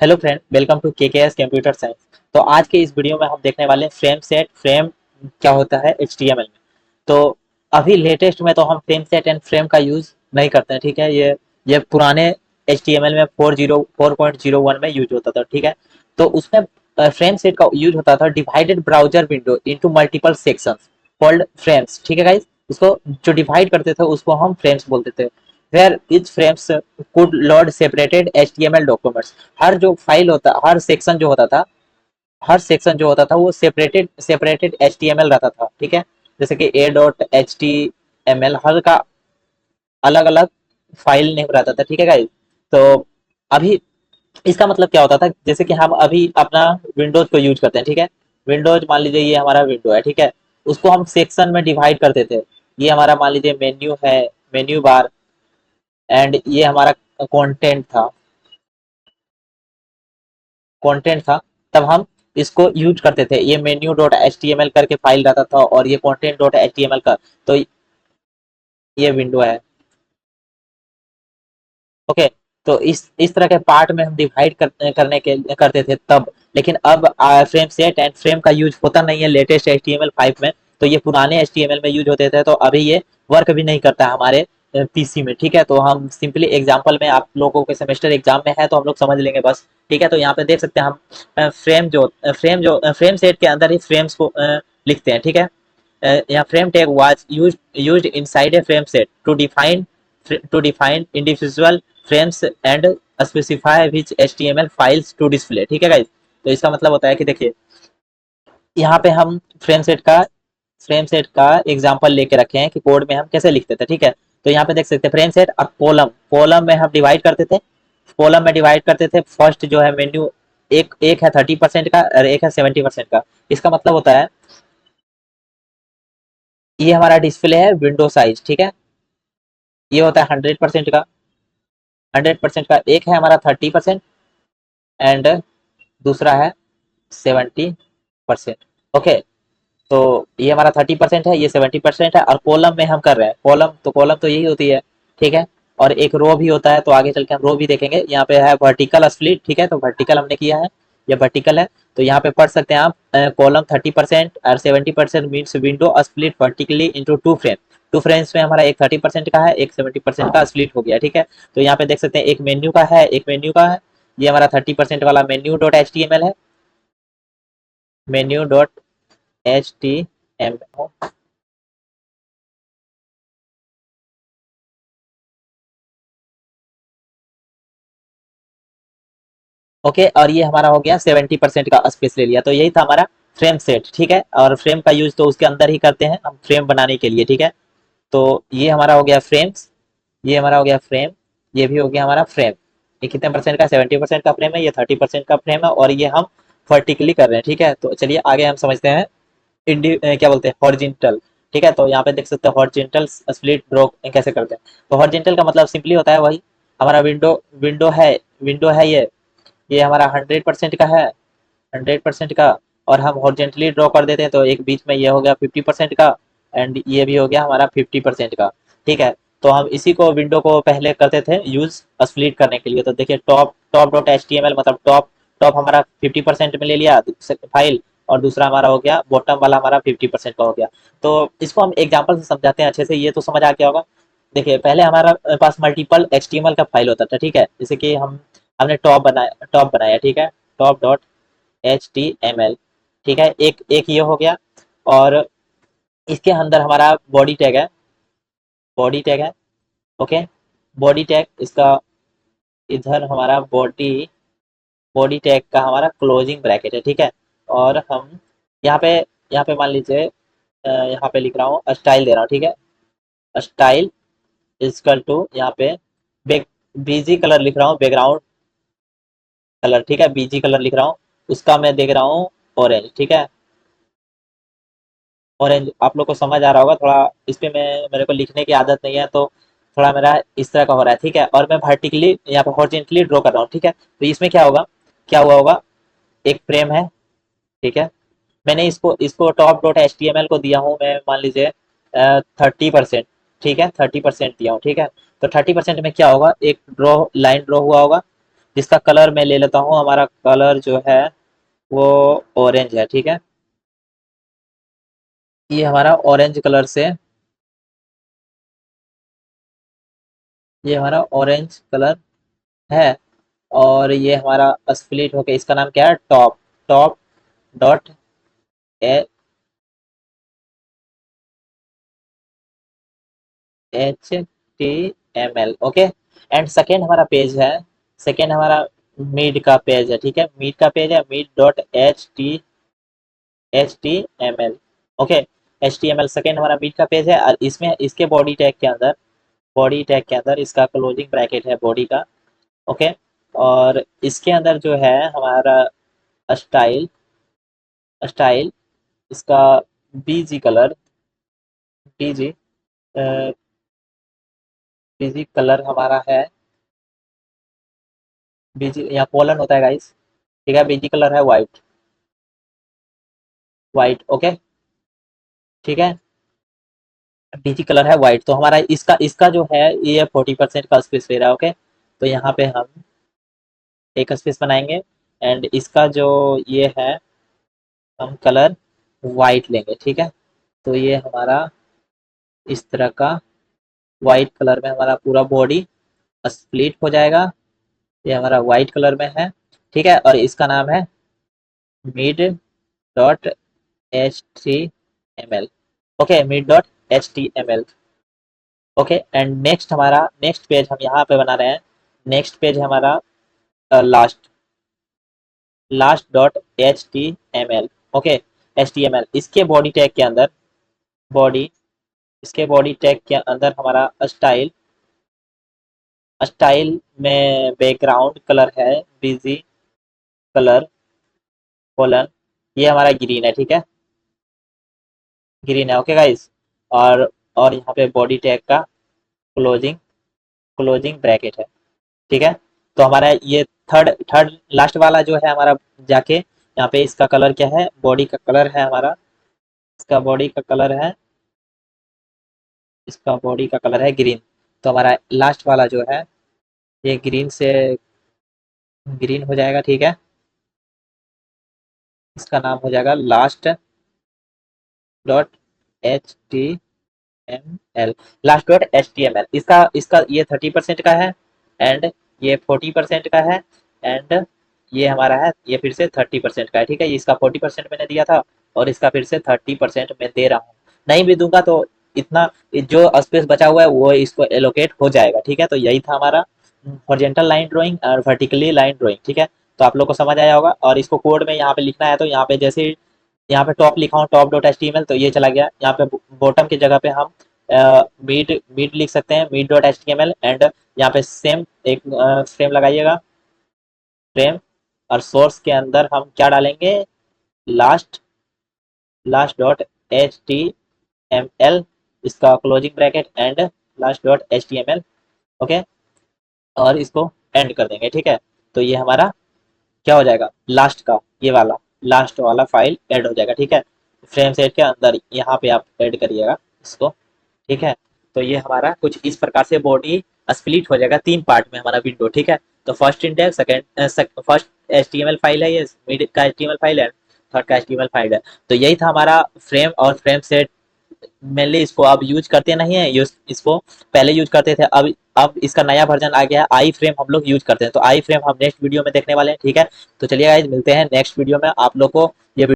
Hello friend, welcome to KKS computer science. तो आज के इस वीडियो में हम देखने वाले हैं फ्रेम सेट। फ्रेम क्या होता है एचटीएमएल में। तो अभी लेटेस्ट में तो हम फ्रेम सेट एंड फ्रेम का यूज नहीं करते हैं, ठीक है। ये पुराने एचटीएमएल में 4.0.1 में यूज होता था, ठीक है। तो उसमें फ्रेम सेट का यूज होता था divided browser window into multiple sections called frames, ठीक है गाइस। उसको जो डिवाइड करते थे उसको हम फ्रेम्स बोलते थे। Where each frames could load separated HTML documents. हर जो फाइल होता, हर सेक्शन जो होता था, हर सेक्शन जो होता था वो सेपरेटेड सेपरेटेड एचटीएमएल रहता था, ठीक है। जैसे कि A dot H T M L हर का अलग अलग फाइल नेम रहता था, ठीक है गाइस। तो अभी इसका मतलब क्या होता था, जैसे कि हम अभी अपना विंडोज को यूज करते हैं, ठीक है। विंडोज मान लीजिए ये हमारा विंडो है, ठीक है। उसको हम सेक्शन में डिवाइड करते थे। ये हमारा मान लीजिए मेन्यू है, मेन्यू बार, एंड ये हमारा कंटेंट था, कंटेंट था। तब हम इसको यूज करते थे। ये menu dot H T M L करके फाइल रहता था और ये content dot H T M L का। तो ये विंडो है, ओके। तो इस तरह के पार्ट में हम डिवाइड करने के करते थे तब। लेकिन अब फ्रेम सेट एंड फ्रेम का यूज होता नहीं है latest H T M L 5 में। तो ये पुराने एच टी एम एल में यूज होते थे, तो अभी ये वर्क भी नहीं करता है हमारे पीसी में, ठीक है। तो हम सिंपली एग्जांपल में, आप लोगों के सेमेस्टर एग्जाम में है तो हम लोग समझ लेंगे बस, ठीक है। तो यहाँ पे देख सकते हैं हम फ्रेम सेट के अंदर ही फ्रेम्स को लिखते हैं, ठीक है। यहाँ frame tag was used inside a frame set to define individual frames and specify which HTML files to display, ठीक है गाइस। तो इसका मतलब होता है कि देखिए, यहाँ पे हम फ्रेम सेट का एग्जांपल लेके रखे हैं कि कोड में हम कैसे लिखते थे, ठीक है। तो यहाँ पे देख सकते हैं फ्रेम सेट और कॉलम, कॉलम में हम डिवाइड करते थे। कॉलम में डिवाइड करते थे। फर्स्ट जो है मेन्यू, एक एक है 30% का और एक है 70% का। इसका मतलब होता है ये हमारा डिस्प्ले है विंडो साइज, ठीक है। ये होता है 100% का। 100% का एक है हमारा 30% एंड दूसरा है 70%, ओके। तो ये हमारा 30% है, ये 70% है, और कॉलम में हम कर रहे हैं कॉलम, तो कॉलम तो यही होती है, ठीक है। और एक रो भी होता है, तो आगे चल के हम रो भी देखेंगे। यहाँ पे है वर्टिकल स्प्लिट, ठीक है। तो वर्टिकल हमने किया है, ये वर्टिकल है। तो यहाँ पे पढ़ सकते हैं आप, कॉलम 30% और 70% means window split vertically into two frame. Two frames में हमारा एक 30% का है, एक 70% का स्प्लिट हो गया, ठीक है। तो यहाँ पे देख सकते हैं एक मेन्यू का है, एक मेन्यू का है। ये हमारा 30% वाला menu dot H T M L है, menu dot H T M L, okay. और ये हमारा हो गया 70% का स्पेस ले लिया। तो यही था हमारा फ्रेम सेट, ठीक है। और फ्रेम का यूज तो उसके अंदर ही करते हैं हम फ्रेम बनाने के लिए, ठीक है। तो ये हमारा हो गया फ्रेम्स, ये हमारा हो गया फ्रेम, ये भी हो गया हमारा फ्रेम। ये कितने परसेंट का, 70% का फ्रेम है, ये 30% का फ्रेम है, और ये हम वर्टिकली कर रहे हैं, ठीक है। तो चलिए आगे हम समझते हैं क्या बोलते हैं, हॉरिजॉन्टल, ठीक है। तो यहाँ पे देख सकते हैं हॉरिजॉन्टल स्प्लिट ड्रॉ कैसे करते हैं। तो हॉरिजॉन्टल का मतलब सिंपली होता है वही, हमारा विंडो विंडो है ये हमारा 100% का है, 100% का। और हम हॉरिजॉन्टली ड्रॉ कर देते हैं, तो एक बीच में ये हो गया 50% का, एंड ये भी हो गया हमारा 50% का, ठीक है। तो हम इसी को विंडो को पहले करते थे यूज स्प्लिट करने के लिए। तो देखिए top top dot H T M L मतलब टॉप, टॉप हमारा 50% में ले लिया फाइल, और दूसरा हमारा हो गया बॉटम वाला हमारा 50% का हो गया। तो इसको हम एग्जाम्पल से समझाते हैं अच्छे से, ये तो समझ आ गया होगा। देखिए पहले हमारा पास multiple H T M L का फाइल होता था, ठीक है। जैसे कि हमने टॉप बनाया, ठीक है। Top dot H T M L, ठीक है। एक एक ये हो गया। और इसके अंदर हमारा बॉडी टैग है, ओके। बॉडी टैग इसका, इधर हमारा बॉडी टैग का हमारा क्लोजिंग ब्रैकेट है, ठीक है। और हम यहाँ पे यहाँ पे मान लीजिए, यहाँ पे लिख रहा हूँ स्टाइल दे रहा हूँ, ठीक है। स्टाइल इजकल टू यहाँ पे बैक, बीजी कलर लिख रहा हूँ, बैकग्राउंड कलर, ठीक है। बीजी कलर लिख रहा हूँ, उसका मैं देख रहा हूँ ऑरेंज, ठीक है। ऑरेंज आप लोग को समझ आ रहा होगा थोड़ा। इस पे मैं, मेरे को लिखने की आदत नहीं है, तो थोड़ा मेरा इस तरह का हो रहा है, ठीक है। और मैं वर्टिकली यहाँ पे हॉरिजॉन्टली ड्रॉ कर रहा हूँ, ठीक है। तो इसमें क्या होगा, क्या हुआ होगा, एक फ्रेम है, ठीक है। मैंने इसको इसको top dot H T M L को दिया हूँ मैं, मान लीजिए 30%, ठीक है। 30% दिया हूँ, ठीक है। तो 30% में क्या होगा, एक ड्रॉ लाइन ड्रॉ हुआ होगा, जिसका कलर मैं ले लेता हूँ, हमारा कलर जो है वो ऑरेंज है, ठीक है। ये हमारा ऑरेंज कलर से, ये हमारा ऑरेंज कलर है, और ये हमारा स्प्लिट होके इसका नाम क्या है, top, top dot HTML, okay. And second हमारा पेज है, सेकेंड हमारा मिड का पेज है, ठीक है, मिड का पेज है mid dot HTML, okay. HTML second हमारा मिड का पेज है, और इसमें इसके बॉडी टैग के अंदर, बॉडी टैग के अंदर इसका क्लोजिंग ब्रैकेट है बॉडी का, ओके। और इसके अंदर जो है हमारा स्टाइल, स्टाइल इसका बीजी कलर, बीजी बीजी कलर हमारा है, बीजी यहाँ कोलन होता है गाइस, ठीक है, बीजी कलर है वाइट, वाइट, ओके, ठीक है। बीजी कलर है वाइट, तो हमारा इसका इसका जो है ये 40% का स्पेस ले रहा है, ओके। तो यहाँ पे हम एक स्पेस बनाएंगे, एंड इसका जो ये है हम कलर वाइट लेंगे, ठीक है। तो ये हमारा इस तरह का वाइट कलर में हमारा पूरा बॉडी स्प्लिट हो जाएगा, ये हमारा वाइट कलर में है, ठीक है। और इसका नाम है mid dot H T M L, okay, mid dot HTML, okay. And next हमारा नेक्स्ट पेज हम यहाँ पे बना रहे हैं, नेक्स्ट पेज हमारा last, last dot HTML, okay. HTML इसके बॉडी टैग के अंदर, बॉडी, इसके बॉडी टैग के अंदर हमारा स्टाइल, स्टाइल में बैकग्राउंड कलर है बिजी कलर कोलन, ये हमारा ग्रीन है, ठीक है, ग्रीन है, ओके गाइस। और यहाँ पे बॉडी टैग का क्लोजिंग, क्लोजिंग ब्रैकेट है, ठीक है। तो हमारा ये थर्ड थर्ड लास्ट वाला जो है हमारा, जाके यहाँ पे इसका कलर क्या है, बॉडी का कलर है हमारा, इसका बॉडी का कलर है, इसका बॉडी का कलर है ग्रीन। तो हमारा लास्ट वाला जो है ये ग्रीन से ग्रीन हो जाएगा, ठीक है। इसका नाम हो जाएगा last dot HTML, last dot HTML। इसका इसका ये 30% का है, एंड ये 40% का है, एंड ये हमारा है ये फिर से 30% का है, ठीक है। इसका 40% मैंने दिया था, और इसका फिर से 30% मैं दे रहा हूँ, नहीं भी दूंगा तो इतना जो स्पेस बचा हुआ है वो इसको एलोकेट हो जाएगा, ठीक है। तो यही था हमारा हॉरिजॉन्टल लाइन ड्राइंग और वर्टिकली लाइन ड्राइंग, ठीक है। तो आप लोग को समझ आया होगा, और इसको कोड में यहाँ पे लिखना है, तो यहाँ पे जैसे यहाँ पे टॉप लिखा हूँ टॉप डॉट HTML, तो ये चला गया। यहाँ पे बॉटम की जगह पे हम मीड मीड लिख सकते हैं, मीड डॉट HTML, एंड यहाँ पे सेम एक फ्रेम लगाइएगा, फ्रेम, और सोर्स के अंदर हम क्या डालेंगे, लास्ट, लास्ट डॉट HTML, इसका closing bracket and last dot HTML, okay. और इसको एंड कर देंगे, ठीक है। तो ये हमारा क्या हो जाएगा, लास्ट का ये वाला लास्ट वाला फाइल ऐड हो जाएगा, ठीक है। फ्रेम सेट के अंदर यहाँ पे आप ऐड करिएगा इसको, ठीक है। तो ये हमारा कुछ इस प्रकार से बॉडी स्प्लिट हो जाएगा तीन पार्ट में हमारा विंडो, ठीक है। तो first index, second, first HTML file है, ये मिड का HTML फाइल है, थर्ड का HTML फाइल है। तो यही था हमारा फ्रेम और फ्रेम सेट। मेनली इसको अब यूज करते नहीं है, यूज इसको पहले यूज करते थे, अब इसका नया वर्जन आ गया है, आई फ्रेम हम लोग यूज करते हैं। तो आई फ्रेम हम नेक्स्ट वीडियो में देखने वाले हैं, ठीक है। तो चलिए गाइस, मिलते हैं नेक्स्ट वीडियो में। आप लोग को ये